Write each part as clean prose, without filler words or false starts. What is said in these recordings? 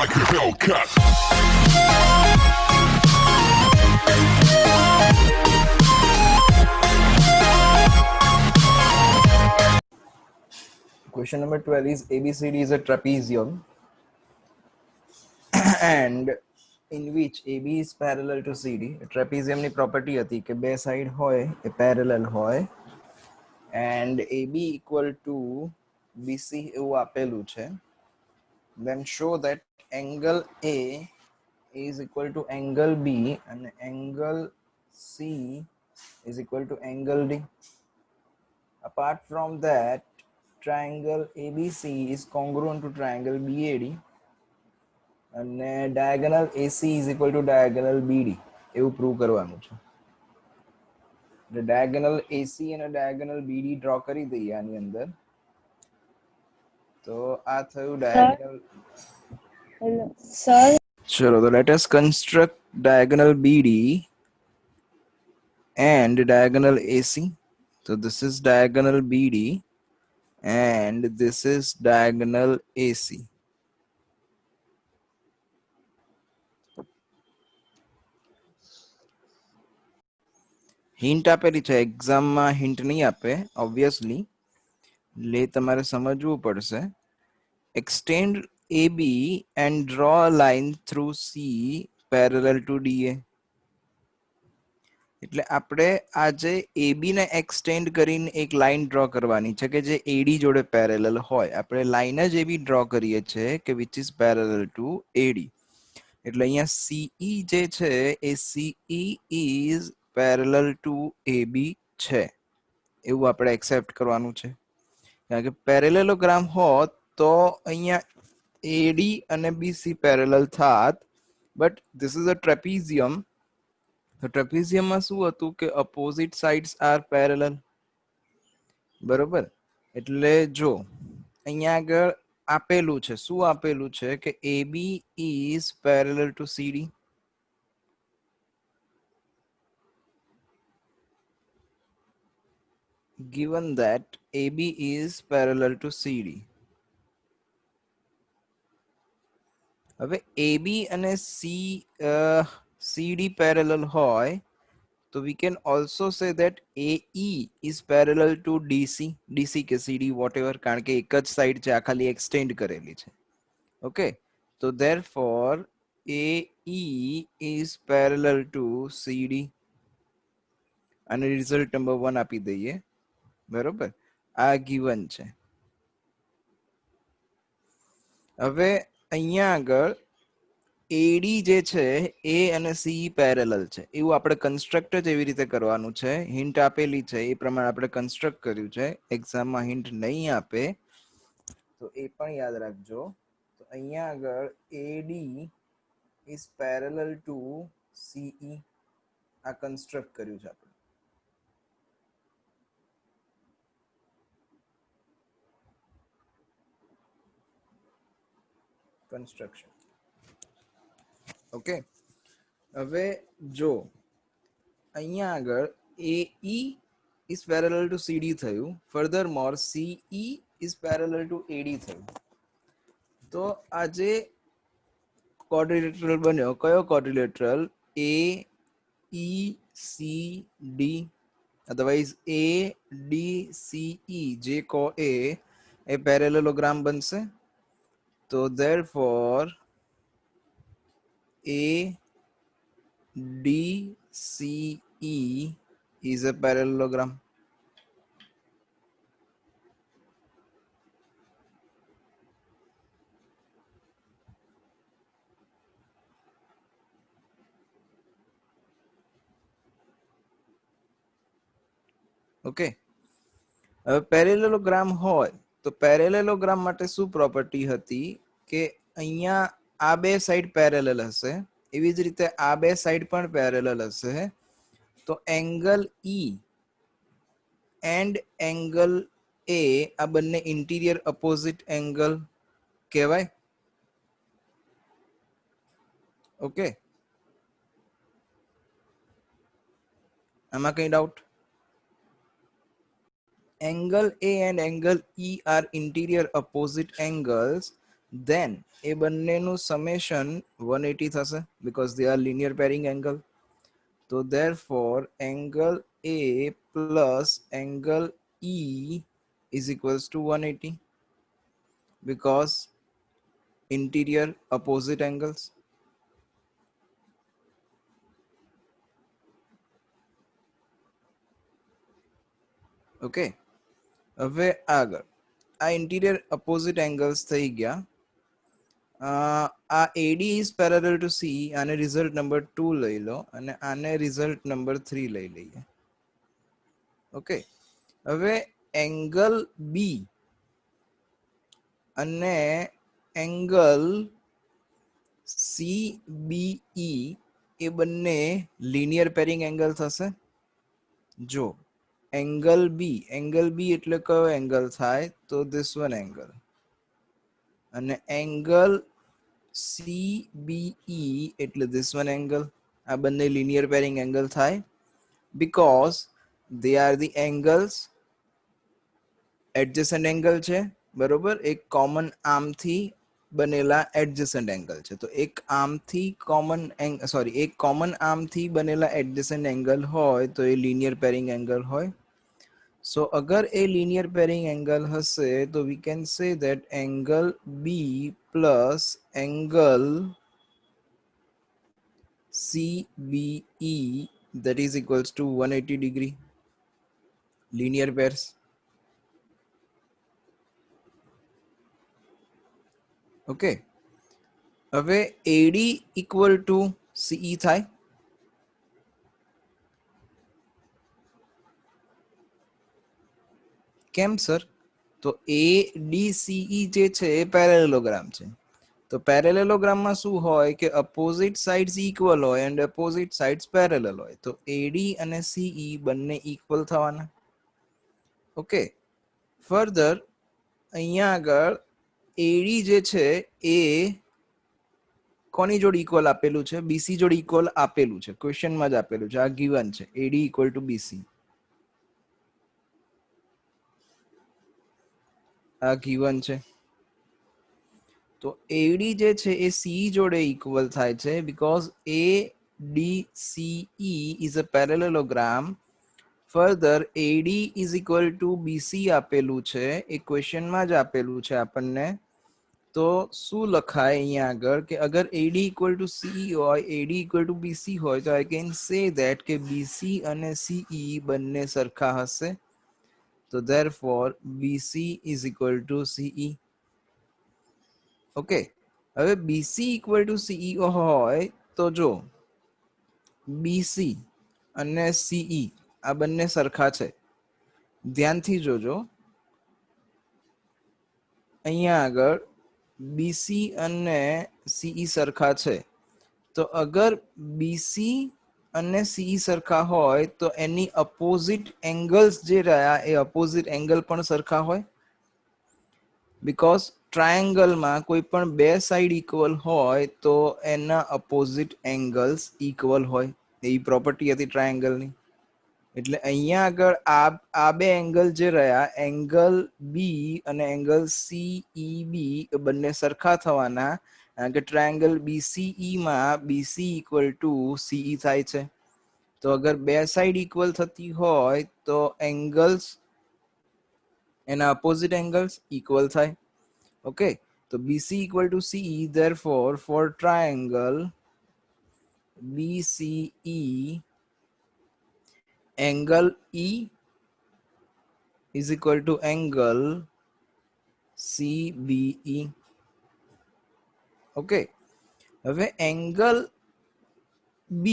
like a Hellcat. Question number 12 is ABCD is a trapezium and in which AB is parallel to CD. Trapezium ની property હતી કે બે side હોય એ parallel હોય and AB equal to BC એવું આપેલું છે. Then show that angle A is equal to angle B and angle C is equal to angle D. Apart from that, triangle ABC is congruent to triangle BAD and diagonal AC is equal to diagonal BD. એવું prove કરવાનું છે. The diagonal AC અને diagonal BD draw કરી દઈએ આની અંદર. તો આ થયું diagonal. Sir, ચલો તો let us construct diagonal BD and diagonal AC. So this is diagonal BD and this is diagonal AC. Hint આપેલી છે એક્ઝામમાં હિન્ટ નહીં આપે ઓબ્વિયસલી એટલે તમારે સમજવું પડશે. Extend AB and draw a line through C parallel to DA. એટલે આપણે આજે AB ને એક્સટેન્ડ કરીને એક લાઈન ડ્રો કરવાની છે કે જે AD જોડે પેરેલલ હોય. આપણે લાઈન જ એવી ડ્રો કરીએ છીએ કે which is parallel to AD. એટલે અહીંયા CE જે છે એ CE is parallel to AB છે એવું આપણે એક્સેપ્ટ કરવાનું છે. કારણ કે પેરેલેલોગ્રામ હોત તો અહીંયા AD અને BC પેરેલલ થાત બટ ધીસ ઇઝ અ ટ્રેપીઝિયમ. તો ટ્રેપીઝિયમમાં શું હતું કે અપોઝિટ સાઇડ્સ આર પેરેલલ બરોબર. એટલે જો અહીંયા આગળ આપેલું છે શું આપેલું છે કે AB is parallel to CD. Given that AB is parallel to CD. હવે AB અને CD parallel હોય તો we can also say that AE is parallel to DC કે CD whatever કારણ કે એક જ સાઈડ છે આ ખાલી એક્સટેન્ડ કરેલી છે. ઓકે તો therefore AE is parallel to CD અને રિઝલ્ટ નંબર 1 આપી દઈએ બરોબર. આ given છે. હવે અહીંયા આગળ AD જે છે A અને CE પેરેલલ છે એવું આપણે કન્સ્ટ્રક્ટ જ એવી રીતે કરવાનું છે. હિન્ટ આપેલી છે એ પ્રમાણે આપણે કન્સ્ટ્રક્ટ કર્યું છે. એક્ઝામમાં હિન્ટ નહીં આપે તો એ પણ યાદ રાખજો. તો અહીંયા આગળ AD is parallel to CE આ કન્સ્ટ્રક્ટ કર્યું છે આપણે. Construction okay. હવે જો અહીંયા આગળ AE is parallel to CD થયું. furthermore CE is parallel to AD થયું. તો આ જે ક્વોડ્રિલેટરલ બન્યો કયો ક્વોડ્રિલેટરલ AECD અધરવાઇઝ ADCE જે કહો એ પેરેલેલોગ્રામ બનશે. તો therefore ADCE is a parallelogram. Okay હવે પેરેલેલોગ્રામ હોય તો પેરેલેલોગ્રામ માટે શું પ્રોપર્ટી હતી કે અહીંયા આ બે સાઈડ પેરેલલ હશે એવી જ રીતે આ બે સાઈડ પણ પેરેલલ હશે. તો angle E and angle A આ બંને ઇન્ટિરિયર અપોઝિટ એંગલ કહેવાય. ઓકે આમાં કઈ doubt? Angle A and angle E are interior opposite angles then એ બંનેનું સમેશન 180 થશે because they are linear pairing angle. So therefore angle A plus angle E is equals to 180 because interior opposite angles. Okay, હવે આગળ આ interior opposite angles થઈ ગયા. આ AD is parallel to C, આને result number 2 લઈ લો અને આને result number 3 લઈ લઈએ. ઓકે, હવે એંગલ B અને એંગલ CBE એ બંને લિનિયર પેરિંગ એંગલ થશે. જો એંગલ B એટલે કયો એંગલ થાય તો this one એંગલ, અને એંગલ CBE એટલે this one એંગલ. આ બંને લિનિયર પેરિંગ એંગલ થાય because they are the angles adjacent angle છે, બરોબર. એક કોમન આર્મથી બનેલા એડજસન્ટ એંગલ છે. તો એક આર્મથી એક કોમન આર્મથી બનેલા એડજસન્ટ એંગલ હોય તો એ લિનિયર પેરિંગ એંગલ હોય. સો અગર એ લિનિયર પેરિંગ એંગલ હશે તો we can say that angle B plus angle CBE that is equals to 180 degree linear pairs. Okay, હવે AD equal to CE થાય. કેમ સર? તો ADCE જે છે એ પેરેલેલોગ્રામ છે. તો પેરેલેલોગ્રામમાં શું હોય કે અપોઝિટ સાઇડ્સ ઇક્વલ હોય એન્ડ અપોઝિટ સાઇડ્સ પેરેલલ હોય. તો AD અને CE બંને ઇક્વલ થવાના. ઓકે, ફર્ધર અહીંયા આગળ AD જે છે એ કોની જોડે ઇક્વલ આપેલું છે? BC જોડે ઇક્વલ આપેલું છે, ક્વેશ્ચનમાં જ આપેલું છે. આ ગિવન છે AD ઇક્વલ ટુ BC. આ ગિવન છે. તો AD જે છે એ CE જોડે ઇક્વલ થાય છે because ADCE is a parallelogram. Further AD is equal to BC આપેલું છે, એ ક્વેશ્ચનમાં જ આપેલું છે આપણને. તો શું લખાય અહીંયા આગળ કે અગર AD equal to CE હોય, AD equal to BC હોય તો I can say that કે BC અને CE બંને સરખા હશે. તો therefore BC is equal to CE. Okay, હવે BC equal to CE હોય તો જો BC અને CE આ બંને સરખા છે. ધ્યાનથી જોજો અહીંયા આગળ BC અને CE સરખા છે. તો અગર BC અને CE સરખા હોય તો એની અપોઝિટ એંગલ્સ જે રહ્યા એ અપોઝિટ એંગલ પણ સરખા હોય. બીકોઝ ટ્રાયેંગલમાં કોઈ પણ બે સાઈડ ઇક્વલ હોય તો એના અપોઝિટ એંગલ્સ ઇક્વલ હોય. એવી પ્રોપર્ટી હતી ટ્રાયેંગલની. એટલે અહીંયા આગળ આ બે એંગલ જે રહ્યા એંગલ B અને એંગલ CEB બંને સરખા થવાના કારણ કે ટ્રાયેંગલ BCE માં BC ઇક્વલ ટુ CE થાય છે. તો અગર બે સાઈડ ઇક્વલ થતી હોય તો એંગલ્સ એના અપોઝિટ એંગલ્સ ઇક્વલ થાય. ઓકે, તો BC equal to CE, therefore for triangle BCE angle E is equal to angle CBE. Okay, હવે angle B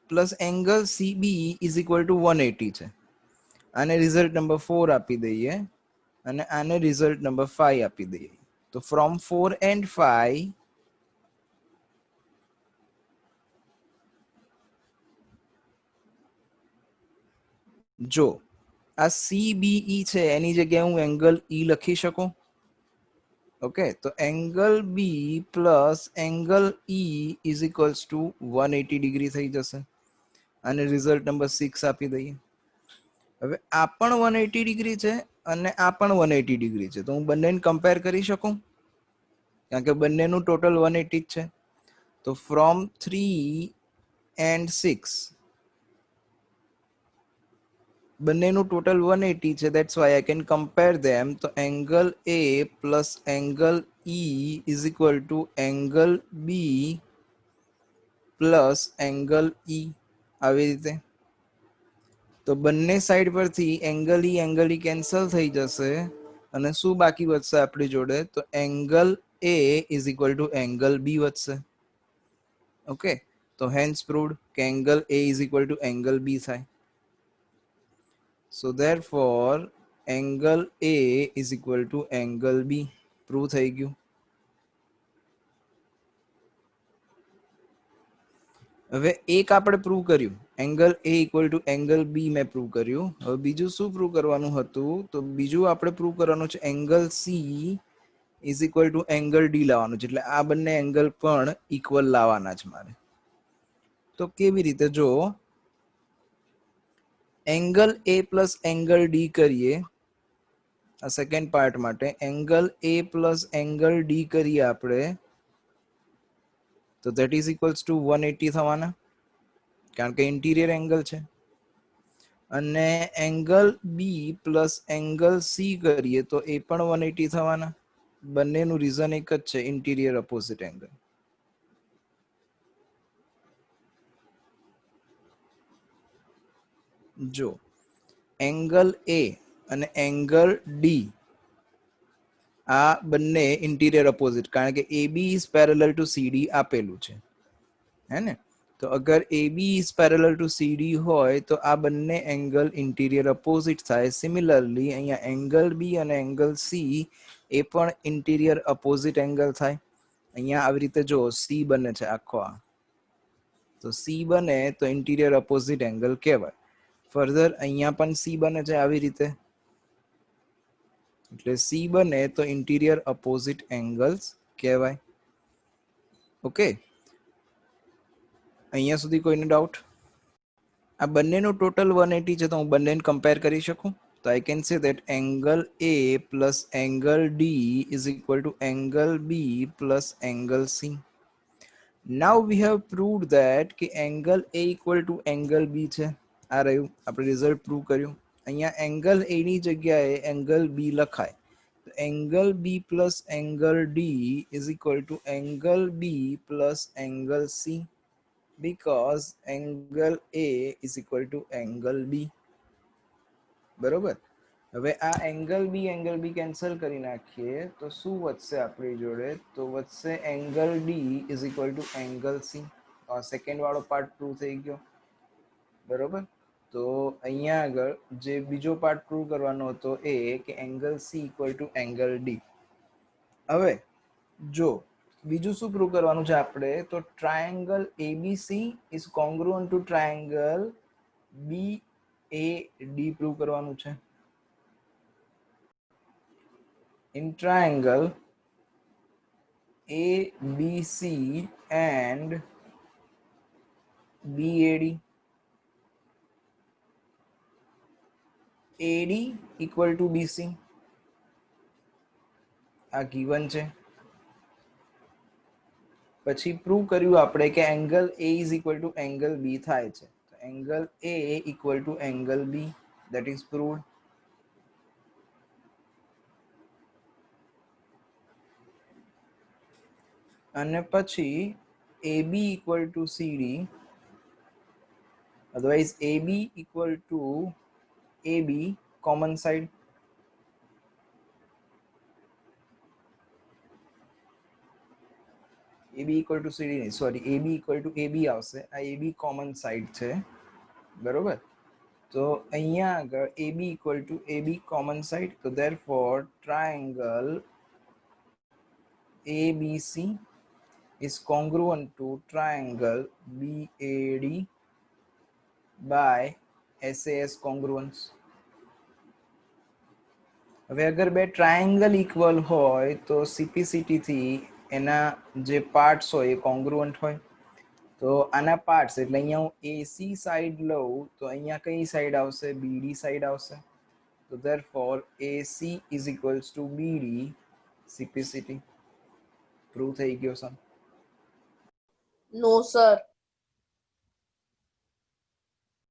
plus angle CBE is equal to 180 છે. આને result number 4 આપી દઈએ અને આને રિઝલ્ટ નંબર 5 આપી દઈએ. તો ફ્રોમ 4 and 5 જો આ CBE છે એની જગ્યાએ હું એંગલ E લખી શકું. ઓકે, તો angle B plus angle E is equals to 180 degree થઈ જશે. આને રિઝલ્ટ નંબર 6 આપી દઈએ. હવે આ પણ 180 ડિગ્રી છે અને આ પણ 180 ડિગ્રી છે. તો હું બંનેને કમ્પેર કરી શકું. કારણ કે બંનેનું ટોટલ 180 જ છે. તો ફ્રોમ 3 and 6 બંનેનું ટોટલ 180 છે. That's why I can compare them. તો angle A plus angle E is equal to angle B plus angle E. આવી રીતે તો બંને સાઈડ પરથી એંગલ ઈ કેન્સલ થઈ જશે અને શું બાકી વધશે આપણી જોડે? તો angle A is equal to angle B વધશે. ઓકે, તો હેન્સ પ્રૂવડ કે angle A is equal to angle B થાય. So therefore angle A is equal to angle B. Prove થઈ ગયું. હવે એક આપણે પ્રૂવ કર્યું, angle A equal to angle B મેં પ્રૂવ કર્યું. હવે બીજું શું પ્રૂવ કરવાનું હતું? તો બીજું આપણે પ્રૂવ કરવાનું છે angle C is equal to angle D લાવવાનું છે. એટલે આ બંને એંગલ પણ ઇક્વલ લાવવાના છે મારે. તો કેવી રીતે? જો angle A plus angle D કરીએ આ સેકન્ડ પાર્ટ માટે, angle A plus angle D કરીએ આપણે, તો that is equals to 180 થવાના, કારણ કે ઇન્ટિરિયર એંગલ છે. અને angle B plus angle C કરીએ તો એ પણ 180 થવાના. બંનેનું રીઝન એક જ છે, ઇન્ટિરિયર અપોઝિટ એંગલ. જો એંગલ A અને એંગલ D આ બંને ઇન્ટિરિયર અપોઝિટ, કારણ કે AB is parallel to CD આપેલું છે, હે ને? તો અગર AB is parallel to CD હોય તો આ બંને એંગલ ઇન્ટિરિયર અપોઝિટ થાય. સિમિલરલી અહીંયા એંગલ B અને એંગલ C એ પણ ઇન્ટિરિયર અપોઝિટ એંગલ થાય. અહીંયા આવી રીતે જો C બને છે આખો, આ તો C બને તો ઇન્ટિરિયર અપોઝિટ એંગલ કહેવાય. ફર્ધર અહીંયા પણ C બને છે આવી રીતે, એટલે C બને તો ઇન્ટિરિયર અપોઝિટ એંગલ્સ કહેવાય. ઓકે, અહીંયા સુધી કોઈને ડાઉટ? આ બંનેનું ટોટલ 180 છે તો હું બંનેને કમ્પેર કરી શકું. તો I can say that angle A plus angle D is equal to angle B plus angle C. Now we have proved that કે angle A equal to angle B છે. આ રહ્યું, આપણે રિઝલ્ટ પ્રૂવ કર્યું. અહીંયા એંગલ A ની જગ્યાએ angle B લખાય. Angle B plus angle D is equal to angle B plus angle C, because angle A is equal to angle B. બરોબર. હવે આ એંગલ B કેન્સલ કરી નાખીએ તો શું વધશે આપણી જોડે? તો વધશે angle D is equal to angle C. Second વાળો પાર્ટ પ્રૂવ થઈ ગયો. બરોબર. તો અહીંયા આગળ જે બીજો પાર્ટ પ્રૂવ કરવાનો હતો એ કે angle C equal to angle D. હવે જો બીજું શું પ્રૂવ કરવાનું છે આપણે? તો triangle ABC is congruent to triangle BAD prove કરવાનું છે. In triangle ABC and BAD, AD equal to BC આ given છે. પછી પ્રૂવ કર્યું આપણે કે angle A is equal to angle B થાય છે. તો angle A equal to angle B, that is proved. અને પછી AB equal to CD, otherwise AB equal to AB common side. AB equal to CD નહીં, sorry, AB equal to AB આવશે. આ AB common side છે. બરોબર. તો અહીંયા આગળ AB equal to AB common side, તો therefore triangle ABC is congruent to triangle BAD by SAS congruence. હવે અગર બે ટ્રાયેંગલ ઇક્વલ હોય તો CPCT થી એના જે પાર્ટ્સ હોય એ કોંગ્રુઅન્ટ હોય. તો આના પાર્ટ્સ એટલે અહીંયા હું AC સાઈડ લઉં તો અહીંયા કઈ સાઈડ આવશે? BD સાઈડ આવશે. તો therefore AC is equals to BD CPCT. Prove થઈ ગયો સમ? નો સર.